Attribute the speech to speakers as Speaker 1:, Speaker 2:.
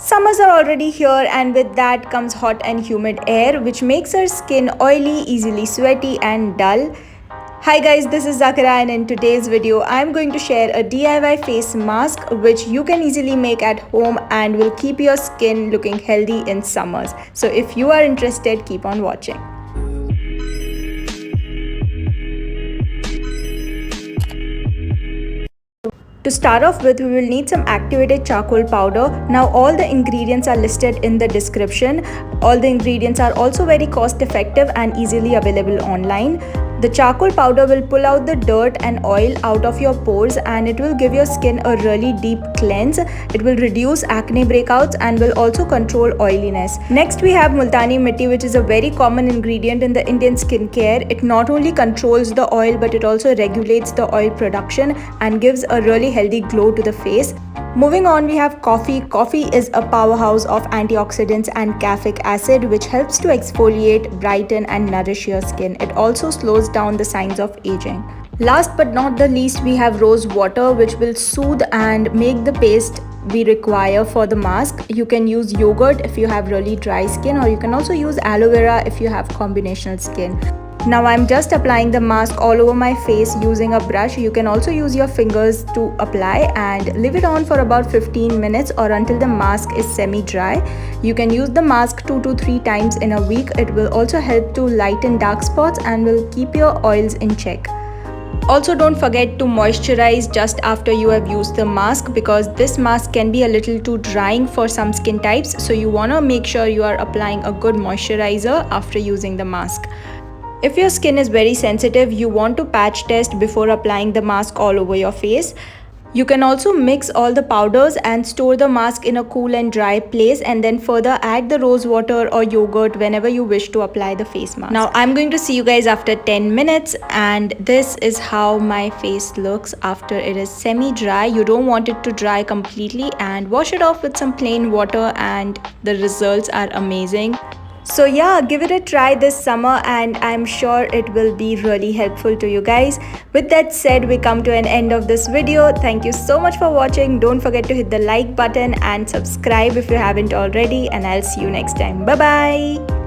Speaker 1: Summers are already here, and with that comes hot and humid air, which makes our skin oily, easily sweaty and dull. Hi guys, this is Zakera, and in today's video I'm going to share a DIY face mask which you can easily make at home and will keep your skin looking healthy in summers. So if you are interested, keep on watching. To start off with, we will need some activated charcoal powder. Now all the ingredients are listed in the description. All the ingredients are also very cost effective and easily available online. The charcoal powder will pull out the dirt and oil out of your pores, and it will give your skin a really deep cleanse. It will reduce acne breakouts and will also control oiliness. Next we have Multani Mitti, which is a very common ingredient in the Indian skincare. It not only controls the oil but it also regulates the oil production and gives a really healthy glow to the face. Moving on, we have coffee. Coffee is a powerhouse of antioxidants and caffeic acid, which helps to exfoliate, brighten and nourish your skin. It also slows down the signs of aging. Last but not the least, we have rose water, which will soothe and make the paste we require for the mask. You can use yogurt if you have really dry skin, or you can also use aloe vera if you have combinational skin. Now I'm just applying the mask all over my face using a brush. You can also use your fingers to apply and leave it on for about 15 minutes or until the mask is semi-dry. You can use the mask 2 to 3 times in a week. It will also help to lighten dark spots and will keep your oils in check. Also, don't forget to moisturize just after you have used the mask, because this mask can be a little too drying for some skin types. So you want to make sure you are applying a good moisturizer after using the mask. If your skin is very sensitive, you want to patch test before applying the mask all over your face. You can also mix all the powders and store the mask in a cool and dry place, and then further add the rose water or yogurt whenever you wish to apply the face mask. Now I'm going to see you guys after 10 minutes, and this is how my face looks after it is semi-dry. You don't want it to dry completely, and wash it off with some plain water and the results are amazing. So yeah, give it a try this summer and I'm sure it will be really helpful to you guys. With that said, we come to an end of this video. Thank you so much for watching. Don't forget to hit the like button and subscribe if you haven't already, and I'll see you next time. Bye bye.